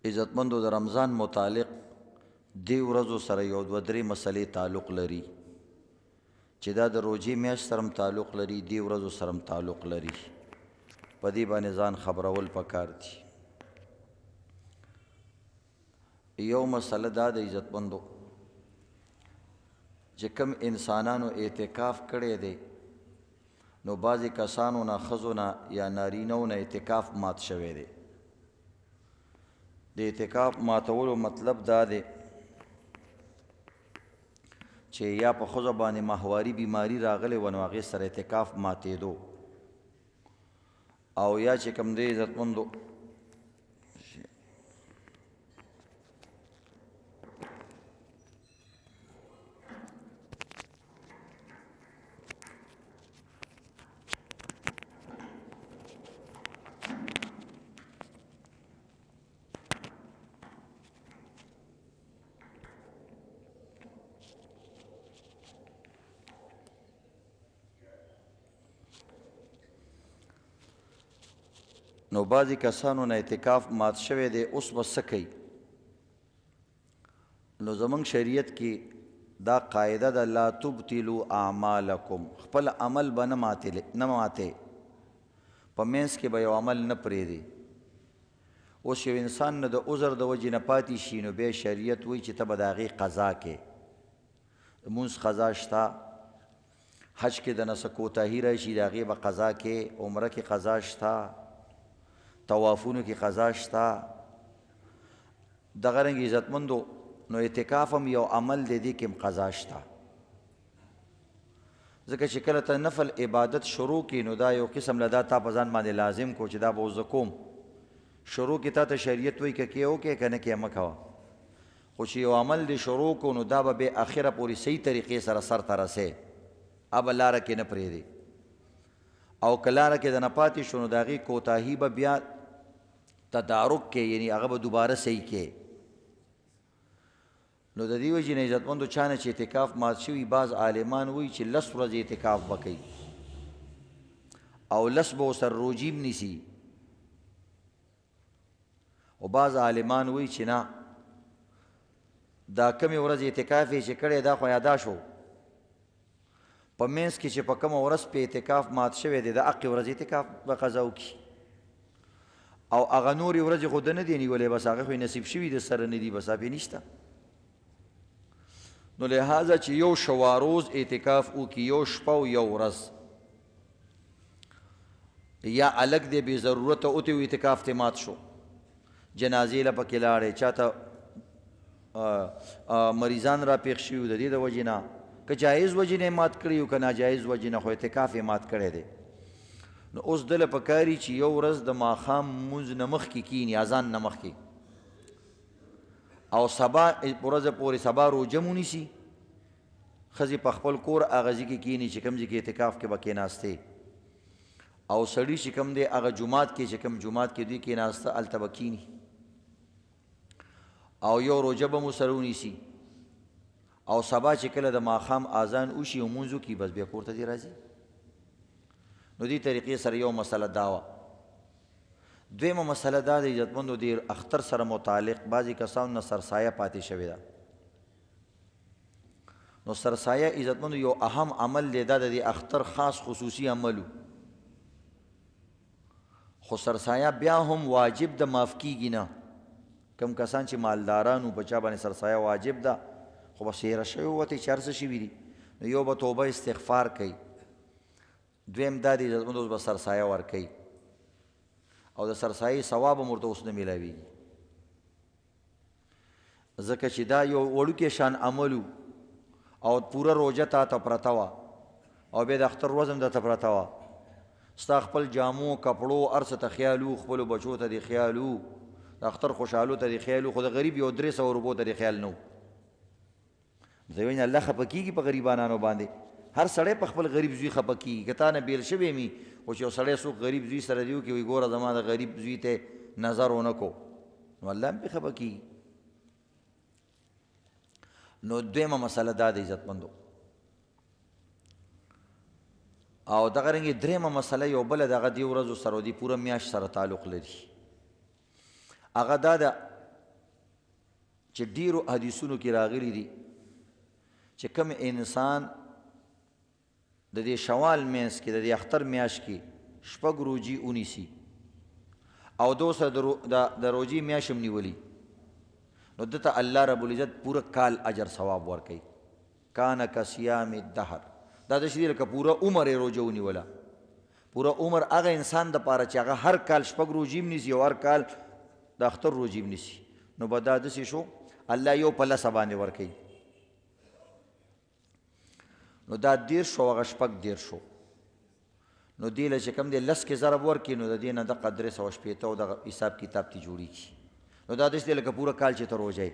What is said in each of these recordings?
عزتمندو د رمضان متعلق دی ورځو سره یو دوه درې مسلې تعلق لري چې دا د روژې میاشت سره هم تعلق لري، دی ورځو سره هم تعلق لري. په دې باندې ځان خبرول پکار دي. یو مسله دا د عزتمندو چې کوم انسانانو اعتکاف کړی دی نو بعضې کسانو نه ښځو نه یا نارینهو نه اعتکاف مات شوی دی. د اعتکاف ماتولو مطلب دا دی چې یا په ښځو باندې ماهواري بیماري راغلی وه نو هغې سره اعتکاف ماتېدو، او یا چې کوم دی عزتمندو نو بعضې کسانو نه اعتکاف مات شوی دی. اوس به څه کوي؟ نو زموږ شریعت کې دا قاعده ده لا تبطلوا اعمالکم، خپل عمل به نه ماتې، په منځ کې به یو عمل نه پرېږدي. اوس یو انسان نه د عذر د وجې نه پاتې شي نو بیا شریعت وایي چې ته به د هغې قضا کې لمونځ قضا شته، حج کې د نه څه کوتاهي راشي د هغې به قضا کې، عمره کې قضا شته، طوافونو کې قضا شته. دغه رنګ عزتمندو نو اعتکاف هم یو عمل دی، دې کې هم قضا شته. ځکه چې کله ته نفل عبادت شروع کړي نو دا یو قسم له دا تا په ځان باندې لازم کو چې دا به زه کوم. شروع کې تا ته شریعت وایي که کې وکړې که نه کې مه کوه، خو چې یو عمل دې شروع کو نو دا به بې اخره پورې صحیح طریقې سره سر ته رسې، اب لاره کې نه پرېږدي. او که لاره کې د نه پاتې شو نو د هغې کوتاهي به بیا تدارک کې، یعنی هغه به دوباره صحیح کې. نو د دې وجې نه عزتمندو چا نه چې اعتکاف مات شوي، بعض عالمان وایي چې 10 ورځې اعتکاف به کوي او 10 به ورسره روجې هم نیسي، او بعض عالمان وایي چې نه دا کمې ورځې اعتکاف یې چې کړی دا خو یادا شو، په منځ کې چې په کومه ورځ په اعتکاف مات شوی دی د هغې ورځې اعتکاف به قضا وکړي، او هغه نورې ورځې خو ده نه دی نیولی، بس هغه خو یې نصیب شوي د سره نه دي، بس هغې نشته. نو لہذا چې یو شواروز اعتکاف وکړي، یو شپه او یو ورځ، یا الګ دی بې ضرورته اوتې و اعتکاف ته مات شو، جنازې له پکې لاړې، چاته مریضان را پېښ شوي د دې د وجې نه، که جایز وجې نه مات کړي او که ناجایز وجې نه، خو اعتکاف یې مات کړی دی. نو اوس دله پکاري چې یو ورځ د ماښام مونځ نه مخکې کښېني، اذان نه مخکې، او سبا ورځه پورې سبا روژه مو نیسي، ښځې په خپل کور هغه ځای کې کښېني چې کوم ځای کې اعتکاف کې به کښېناستې، او سړي چې کوم دی هغه جومات کې چې کوم جومات کې دوی کښېناسته هلته به کښېني، او یو روژه به مو سره ونیسي، او سبا چې کله د ماښام اذان وشي او مونځ وکړي بس بیا کور ته دې راځي. نو دې طریقې سره یو مسله دا وه. دویمه مسله دا د عزتمندو د اختر سره متعلق بعضې کسانو نه سرسایه پاتې شوې ده. نو سرسایه عزتمندو یو اهم عمل دی، دا د دې اختر خاص خصوصي عملو، خو سرسایه بیا هم واجب ده، معاف کیږي نه. کم کسان چې مالدارانو په چا باندې سرسایه واجب ده خو بس هېره شوې وته چې هر څه شوي دي، نو یو به توبه استغفار کوي، دویم دا دی عزتمندو اوس به سرسایه ورکوي، او د سرسایې ثواب هم ورته اوس نه میلاویږي، ځکه چې دا یو وړوکی شان عملو، او پوره روژه تا ته پرته وه، او بیا د اختر ورځ هم درته پرته وه، ستا خپل جامو کپړو هر څه ته خیال و، خپلو بچو ته دې خیال و، د اختر خوشحالو ته دې خیال و، خو د غریب یو 300 روپو ته دې خیال نه و. زه وایي الله خفه کېږي په غریبانانو باندې، هر سړی په خپل غریب زوی خفه کېږي، که تا نه بېل شوی مي خو چې یو سړی څوک غریب زوی سره دی وکړي وایي ګوره زما د غریب زوی ته نظر ونه کو، نو الله هم پرې خفه کېږي. نو دویمه مسله دا د عزتمندو، او دغه رنګې درېیمه مسله یو بله د هغه دې ورځو سره او دې پوره میاشت سره تعلق لري، هغه دا ده چې ډیرو حدیثونو کې راغلي دي چې کوم انسان د دې شوال میاشت کې د دې اختر میاشت کې 6 روزي ونیسي او دوسه د روزي میاشت هم نیولي نو دته الله رب العزت پورا کال اجر ثواب ورکوي کان کصیام الدهر دا د شي لکه پورا عمر روزه ونیوله پورا عمر هغه انسان د پاره چې هغه هر کال 6 روزي نیسي او هر کال د اختر روزي نیسي نو به دا داسې شو الله یو په لسه باندې ورکوي نو دا 10 شو هغه 10 شو نو دی له چې کوم دی لس کې ضرب ورکړي نو د دې نه دغه 380 او دغه حساب کتاب تی جوړېږي نو دا داسې دی لکه پوره کال چې ته روژه یې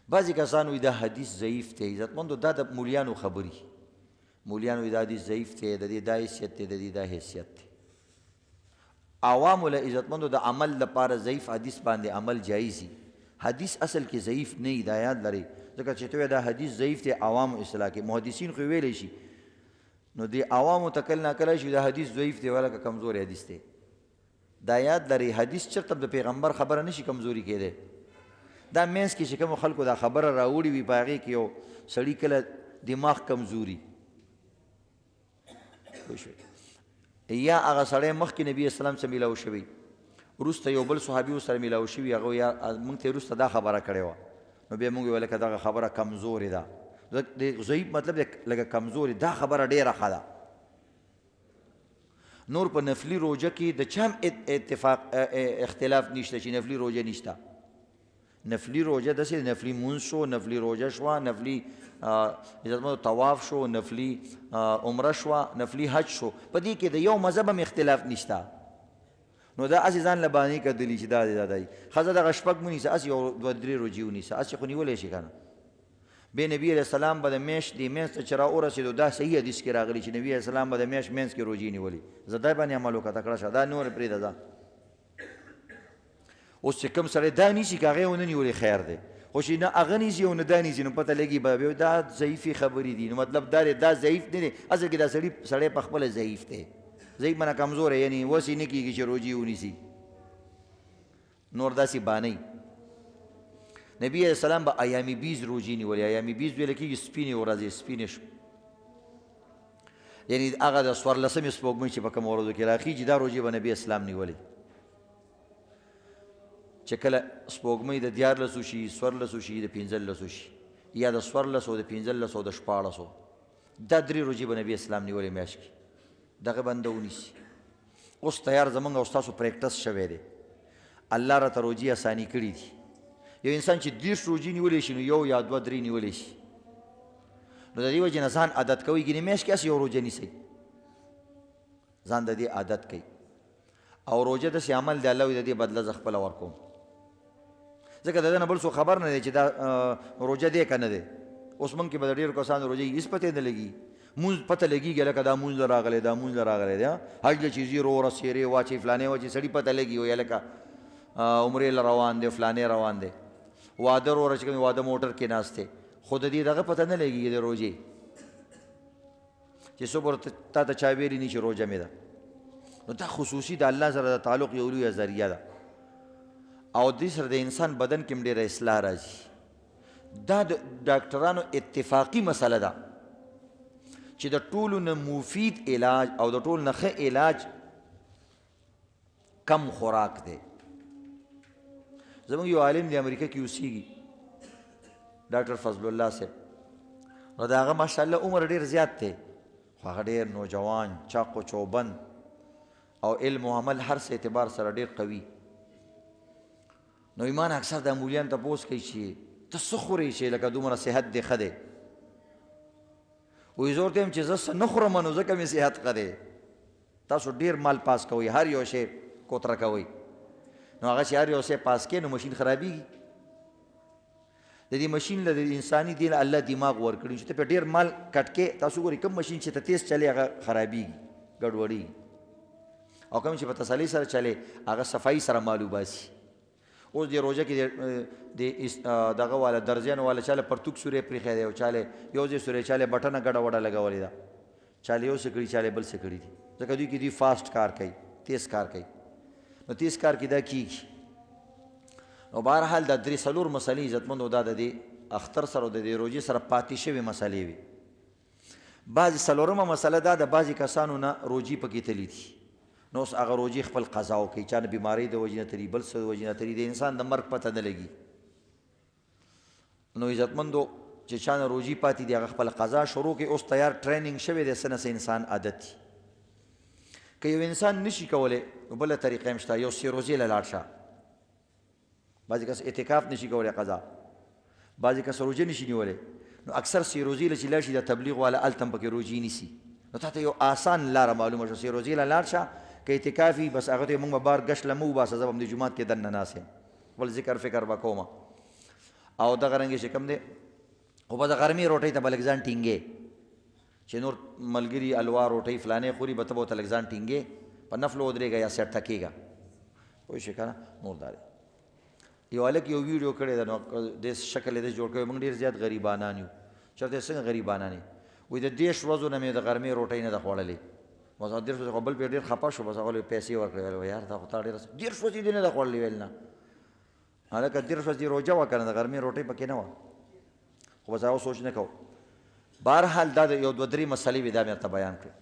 بعضې کسان وایي دا حدیث ضعیف دی عزتمندو دا د مولیانو خبري مولیانو وایي دا حدیث ضعیف دی د دې دا حیثیت دی د دې دا حیثیت دی عوامو له عزتمندو د عمل لپاره ضعیف حدیث باندې عمل جایز وي حدیث اصل کې ضعیف نه وي دا یاد لرئ ځکه چې ته دا حدیث ضعیف دی عوامو اصطلاح کې محدثین خو ویلی شي نو دی عوامو ته کله ناکله شي دا حدیث ضعیف دی ولکه کمزوری حدیث دی دا یاد لرئ حدیث چېرته د پیغمبر خبره نشي کمزوري کېدی دا منځ کې چې کومو خلکو دا خبره راوړې وي په هغې کې یو سړي کله دماغ کمزوري یا هغه سړی مخکې نبي اسلام سره میلاو شوی وروسته یو بل صحابي ورسره میلاو شوي هغه یا موږ ته وروسته دا خبره کړې وه نو بیا موږ ویل که دغه خبره کمزورې ده د ضعیف مطلب لکه کمزورې دا خبره ډېره ښه ده نور په نفلي روژه کې د چا هم اختلاف نشته چې نفلي روژه نشته نفلي روژه داسې نفلي مونځ شو نفلي روژه شوه نفلي عزتمندو طواف شو نفلي عمره شوه نفلي حج شو په دې کې د یو مذهب هم اختلاف نشته نو دا هسې ځان له بانې کتلي چې دا دی دا دی ښځه دغه 6 ونیسه هسې یو 2-3 روژې ونیسه هسې خو نیولی شي که نه بیا نبي علیه السلام به د میاشت دې منځ ته چې را ورسېدو دا صحیح حدیث کې راغلي چې نبي علیه السلام به د میاشت منځ کې روژې نیولي زه دی باندې عمل وکړه تکړه شه دا نور پرېږده ځه اوس چې کوم سړی دا نیسي که هغې ونه نیولې خیر دی خو چې نه هغه نیسي او نه دا نیسي نو پته لګي به بیا دا ضعیفې خبرې دي نو مطلب دا دی دا ضعیف نه دی اصل کې دا سړی په خپله ضعیف دی ضعیف معنی کمزوری یعنی وسې نه کېږي چې روژې ونیسي نور داسې بانئ نبی علیہ السلام به ایام بیز روژې نیولې ایام بیز ویل کېږي سپینې ورځې سپینې یعنی هغه د 14مې سپوږمۍ چې په کومو ورځو کې راخېږي دا روژې به نبي اسلام نیولې چې کله سپوږمۍ د 14 شي 14 شي د 15 شي یا د 14 او د 15 او د 14 دا 3 روژې به نبي اسلام نیولې میاشت کې دغه بنده ونیسي اوس تیار زمونږ او ستاسو پریکټس شوی دی الله راته روژې اساني کړي دي یو انسان چې 30 روژې نیولی شي نو یو یا 2-3 نیولی شي نو د دې وجې نه ځان عادت کوئ ګینې میاشت کې هسې یو روژه نیسئ ځان د دې عادت کوي او روژه داسې عمل دی الله وایي د دې بدله زه خپله ورکوم ځکه د ده نه بل څوک خبر نه دی چې دا روژه دی که نه دی اوس موږ کې به د ډېرو کسانو روژه هېڅ پته نه لګي مونځ پته لګېږي لکه دا مونځ له راغلی دا مونځ له راغلی دی حج له چې ځي روره سیرې واچوي فلانې واچوي سړي پته لګي وایي لکه عمرې له روان دی فلانې روان دی واده وروره چې کوم واده موټر کې ناست دی خو د دې دغه پته نه لګېږي د روژې چې څوک ورته تا ته چا ویلي نه چې روژه مې ده نو دا خصوصي د الله سره د تعلق یو لویه ذریعه ده او دې سره د انسان بدن کې هم ډېره اصلاح راځي دا د ډاکټرانو اتفاقي مسله ده چې د ټولو نه مفید علاج او د ټولو نه ښه علاج کم خوراک دی زموږ یو عالم دی امریکا کې اوسېږي ډاکټر فضل الله صاحب نو د هغه ماشاءالله عمر ډېر زیات دی خو هغه ډېر نوجوان چاق و چوبند او علم و عمل هر څه اعتبار سره ډېر قوي نو ایمان اکثر د مولیان تپوس کوي چې ته څه خورې چې لکه دومره صحت دې ښه دی وایي زه ورته یم چې زه څه نه خورم نو ځکه مې صحت ښه دی تاسو ډېر مال پاس کوئ هر یو شی کوتره کوئ نو هغه چې هر یو شی پاس کې نو مشین خرابېږي د دې مشین له د انساني دین الله دماغ ورکړي چې ته په ډېر مال کټ کې تاسو ګورئ کوم مشین چې ته تیز چلې هغه خرابېږي ګډوډېږي او کوم چې په تسلۍ سره چلې هغه صفایي سره مالو باسي اوس دې روژه کې د دغه والا درزیانو والا چاله پرتوک سورې پرېښی دی او چاله یو ځای سورې چاله بټنه ګډه وډه لګولې ده چاله یو څه کړي چاله بل څه کړي دي ځکه دوی کې دوی فاسټ کار کوي تیز کار کوي نو تیز کار کې دا کېږي او بهرحال دا درې څلور مسلې عزتمندو دا د دې اختر سره د دې روژې سره پاتې شوې مسلې وي. بعضې څلورمه مسله دا د بعضې کسانو نه روجي پکې تلي دي، نو اوس هغه روجي خپل قضا وکړي، چا نه بیمارۍ د وجې نه تلي، بل څه د وجې نه تلي، د انسان د مرګ پته نه لګي. نو عزتمندو چې چا نه روجي پاتې دي هغه خپل قضا شروع کړي. اوس تیار ټریننګ شوی دی څه نه څه انسان عادت دي. که یو انسان نشي کولی نو بله طریقه هم شته، یو سی روزې له لاړ شه. بعضې کس اعتکاف نشي کولی قضا، بعضې کس روژه نشي نیولی، نو اکثر سی روزې له چې لاړ شي د تبلیغ والا هلته هم پکې روجې نیسي. نو تا ته یو آسان لاره معلومه شوه، سی روزې له لاړ شه، که اعتکاف وي بس هغه ته موږ به بار ګشت له مه وباسه، زه به هم د جومات کې دننه ناست یم، خپل ذکر فکر به کومه. او دغه رنګې چې کوم دی خو به د غرمې روټۍ ته به لږ ځان ټینګې، چې نور ملګري الوا روټۍ فلانې خوري به ته به ورته لږ ځان ټینګې، په نفلو ودرېږه یا سیټ ته کېږه. پوه شوې که نه. نور دا دی یو هلک یو ویډیو کړی ده، نو دې شکل یې داسې جوړ کړی، موږ ډېر زیات غریبانان یو. چېرته څنګه غریبانان یې؟ وایي د 10 ورځو نه مې د غرمې روټۍ نه ده خوړلې. بس 10 ورځې خو بل پې ډېر خفه شو، بس هغه پیسې ورکړې، ویل یار دا خو تا ډېره 10 ورځې دې نه ده خوړلې. ویل نه هلکه 10 ورځې روژه وه که نه، د غرمې روټۍ پکې نه وه، خو بس هغه سوچ نه کوو. بهرحال دا د یو دوه درې مسلې وې دا مې درته بیان کړې.